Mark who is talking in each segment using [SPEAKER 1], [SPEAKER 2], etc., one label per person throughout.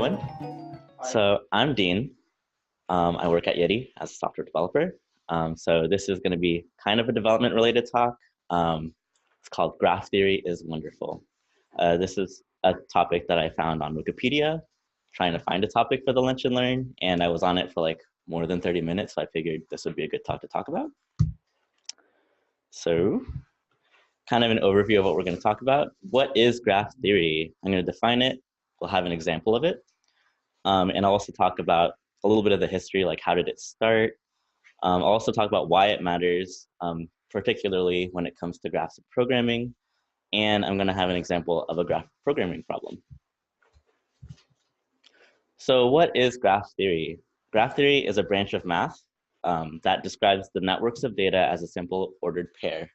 [SPEAKER 1] everyone. So I'm Dean. I work at Yeti as a software developer. So this is going to be kind of a development related talk. It's called Graph Theory is Wonderful. This is a topic that I found on Wikipedia, trying to find a topic for the Lunch and Learn, and I was on it for like more than 30 minutes, so I figured this would be a good talk to talk about. So kind of an overview of what we're going to talk about. What is graph theory? I'm going to define it. We'll have an example of it. And I'll also talk about a little bit of the history, like how did it start. I'll also talk about why it matters, particularly when it comes to graphs of programming. And I'm going to have an example of a graph programming problem. So what is graph theory? Graph theory is a branch of math that describes the networks of data as a simple ordered pair.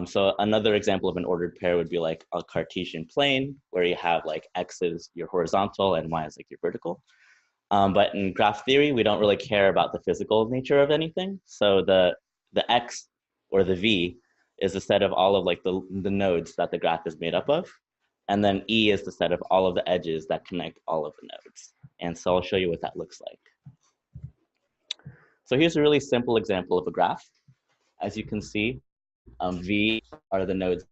[SPEAKER 1] So another example of an ordered pair would be like a Cartesian plane, where you have like x is your horizontal and y is like your vertical. But in graph theory, we don't really care about the physical nature of anything. So the x or the v is the set of all of like the nodes that the graph is made up of. And then E is the set of all of the edges that connect all of the nodes. And so I'll show you what that looks like. So here's a really simple example of a graph. As you can see, V are the nodes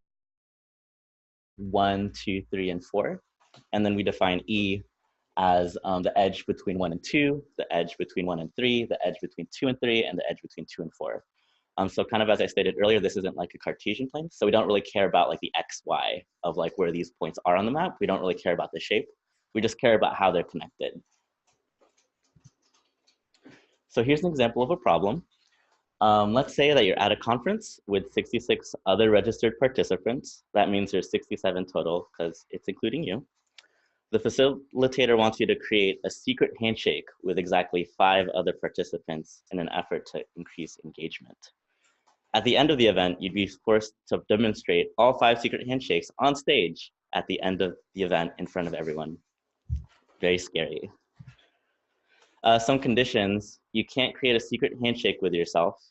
[SPEAKER 1] 1, 2, 3, and 4. And then we define E as the edge between 1 and 2, the edge between 1 and 3, the edge between 2 and 3, and the edge between 2 and 4. So kind of as I stated earlier, this isn't like a Cartesian plane. So we don't really care about like the X, Y of like where these points are on the map. We don't really care about the shape. We just care about how they're connected. So here's an example of a problem. Let's say that you're at a conference with 66 other registered participants. That means there's 67 total because it's including you. The facilitator wants you to create a secret handshake with exactly 5 other participants in an effort to increase engagement. At the end of the event, you'd be forced to demonstrate all 5 secret handshakes on stage at the end of the event in front of everyone. Very scary. Some conditions: you can't create a secret handshake with yourself.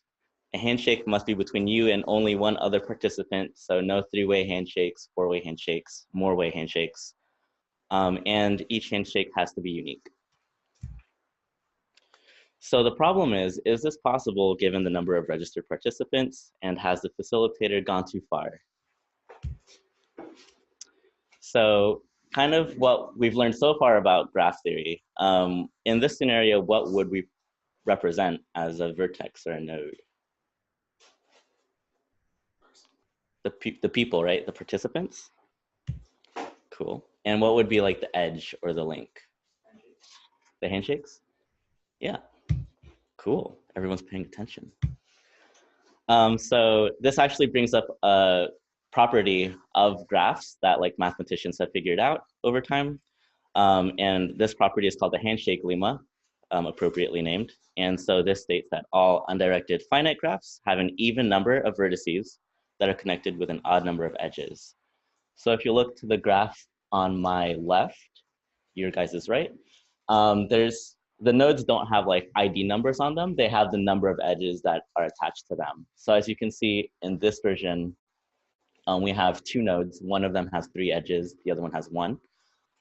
[SPEAKER 1] A handshake must be between you and only one other participant, so no 3-way handshakes, 4-way handshakes, more-way handshakes. And each handshake has to be unique. So the problem is this possible given the number of registered participants, and has the facilitator gone too far? So kind of what we've learned so far about graph theory. In this scenario, what would we represent as a vertex or a node? The people, right? The participants? Cool. And what would be like the edge or the link? The handshakes? Yeah. Cool. Everyone's paying attention. So this actually brings up a property of graphs that like mathematicians have figured out over time. And this property is called the Handshake Lemma, appropriately named. And so this states that all undirected finite graphs have an even number of vertices that are connected with an odd number of edges. So if you look to the graph on my left, your guys is right, the nodes don't have like ID numbers on them. They have the number of edges that are attached to them. So as you can see in this version, we have 2 nodes. One of them has 3 edges, the other one has 1.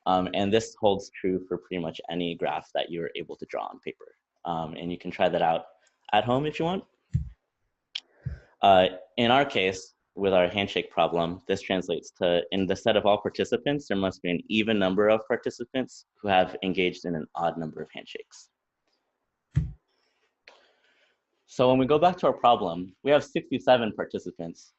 [SPEAKER 1] And this holds true for pretty much any graph that you're able to draw on paper. And you can try that out at home if you want. In our case, with our handshake problem, this translates to, in the set of all participants, there must be an even number of participants who have engaged in an odd number of handshakes. So when we go back to our problem, we have 67 participants.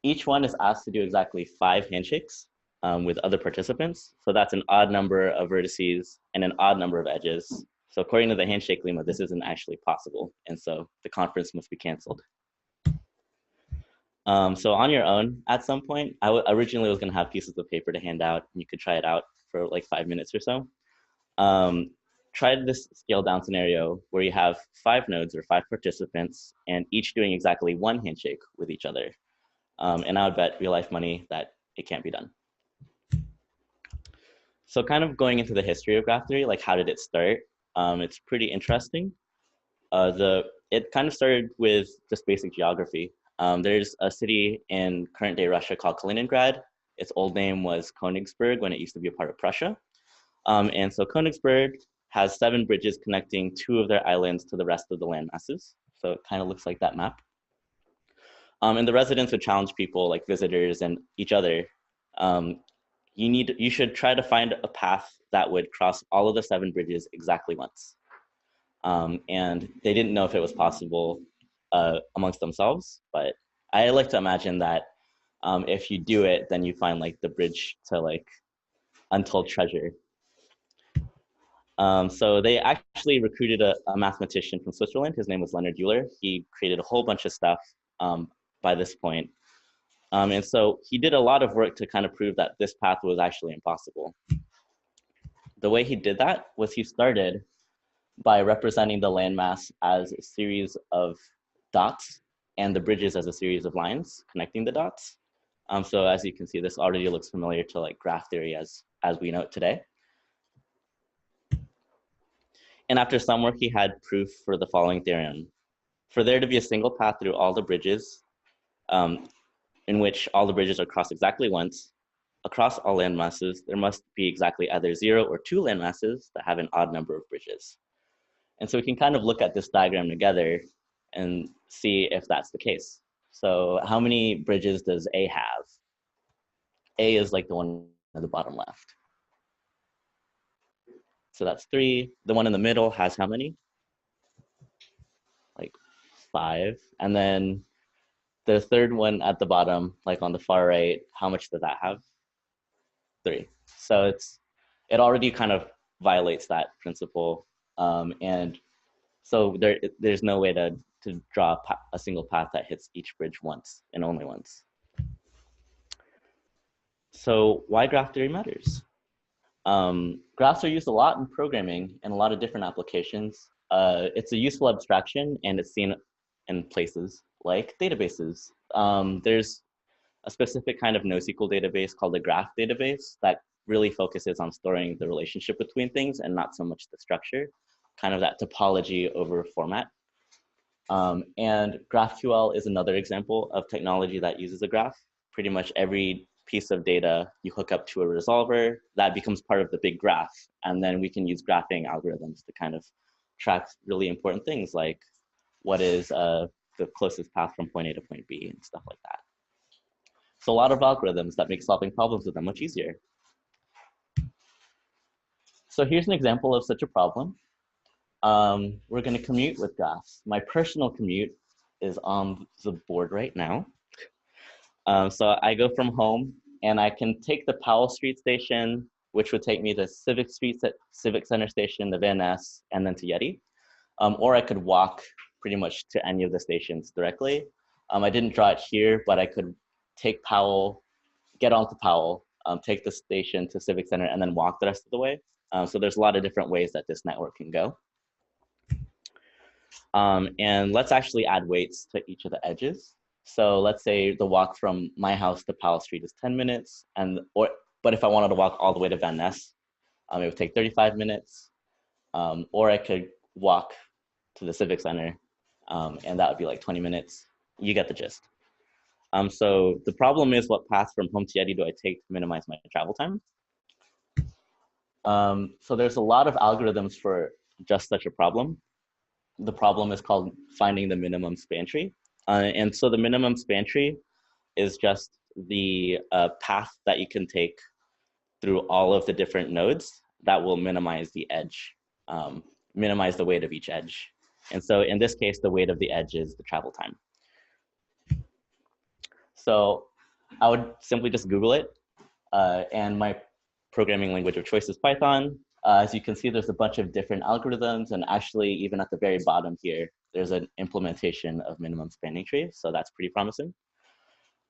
[SPEAKER 1] Each one is asked to do exactly 5 handshakes with other participants. So that's an odd number of vertices and an odd number of edges. So according to the handshake lemma, this isn't actually possible. And so the conference must be canceled. So on your own, at some point, I originally was gonna have pieces of paper to hand out, and you could try it out for like 5 minutes or so. Try this scale down scenario where you have 5 nodes or 5 participants, and each doing exactly 1 handshake with each other. And I would bet real life money that it can't be done. So kind of going into the history of graph theory, like how did it start? It's pretty interesting. It kind of started with just basic geography. There's a city in current day Russia called Kaliningrad. Its old name was Königsberg when it used to be a part of Prussia. And so Königsberg has 7 bridges connecting 2 of their islands to the rest of the land masses. So it kind of looks like that map. And the residents would challenge people like visitors and each other. You should try to find a path that would cross all of the 7 bridges exactly once. And they didn't know if it was possible amongst themselves, but I like to imagine that if you do it, then you find like the bridge to like untold treasure. So they actually recruited a mathematician from Switzerland. His name was Leonard Euler. He created a whole bunch of stuff by this point. And so he did a lot of work to kind of prove that this path was actually impossible. The way he did that was he started by representing the landmass as a series of dots and the bridges as a series of lines connecting the dots. So as you can see, this already looks familiar to like graph theory as we know it today. And after some work, he had proof for the following theorem. For there to be a single path through all the bridges, in which all the bridges are crossed exactly once, across all landmasses, there must be exactly either 0 or 2 landmasses that have an odd number of bridges. And so we can kind of look at this diagram together and see if that's the case. So how many bridges does A have? A is like the one at the bottom left. So that's 3. The one in the middle has how many? Like 5. And then the third one at the bottom, like on the far right, how much does that have? 3. So it already kind of violates that principle. And so there's no way to draw a single path that hits each bridge once and only once. So why graph theory matters? Graphs are used a lot in programming and a lot of different applications. It's a useful abstraction and it's seen in places like databases. There's a specific kind of NoSQL database called a graph database that really focuses on storing the relationship between things and not so much the structure, kind of that topology over format. And GraphQL is another example of technology that uses a graph. Pretty much every piece of data you hook up to a resolver, that becomes part of the big graph. And then we can use graphing algorithms to kind of track really important things like what is the closest path from point A to point B and stuff like that. So a lot of algorithms that make solving problems with them much easier. So here's an example of such a problem. We're going to commute with graphs. My personal commute is on the board right now. So I go from home and I can take the Powell Street station, which would take me to Civic Center station, the Van Ness, and then to Yeti. Or I could walk pretty much to any of the stations directly. I didn't draw it here, but I could take Powell, get onto Powell, take the station to Civic Center, and then walk the rest of the way. So there's a lot of different ways that this network can go. And let's actually add weights to each of the edges. So let's say the walk from my house to Powell Street is 10 minutes, but if I wanted to walk all the way to Van Ness, it would take 35 minutes. Or I could walk to the Civic Center, and that would be like 20 minutes. You get the gist. So the problem is, what path from home to Yeti do I take to minimize my travel time? So there's a lot of algorithms for just such a problem. The problem is called finding the minimum span tree. And so the minimum span tree is just the path that you can take through all of the different nodes that will minimize the edge, minimize the weight of each edge. And so in this case, the weight of the edge is the travel time. So I would simply just Google it. And my programming language of choice is Python. As you can see, there's a bunch of different algorithms, and actually even at the very bottom here, there's an implementation of minimum spanning tree, so that's pretty promising.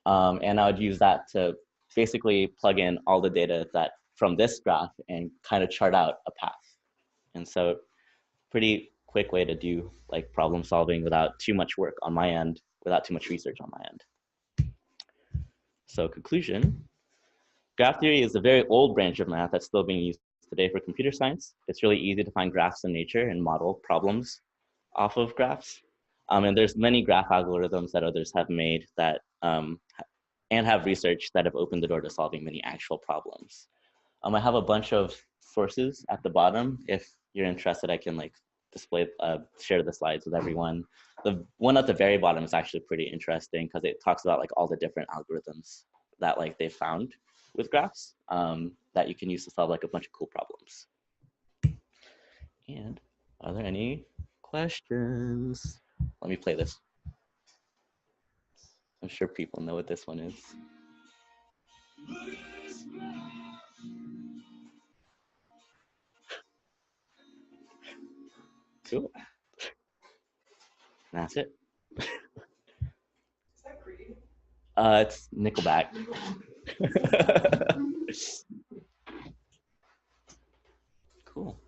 [SPEAKER 1] And I would use that to basically plug in all the data that from this graph and kind of chart out a path. And so pretty quick way to do like problem solving without too much work on my end, without too much research on my end. So conclusion. Graph theory is a very old branch of math that's still being used today for computer science. It's really easy to find graphs in nature and model problems off of graphs. And there's many graph algorithms that others have made that and have research that have opened the door to solving many actual problems. I have a bunch of sources at the bottom. If you're interested, I can like share the slides with everyone. The one at the very bottom is actually pretty interesting because it talks about like all the different algorithms that like they found with graphs that you can use to solve like a bunch of cool problems. And are there any questions? Let me play this. I'm sure people know what this one is. Cool. That's it.
[SPEAKER 2] Is that Creed?
[SPEAKER 1] It's Nickelback. Cool.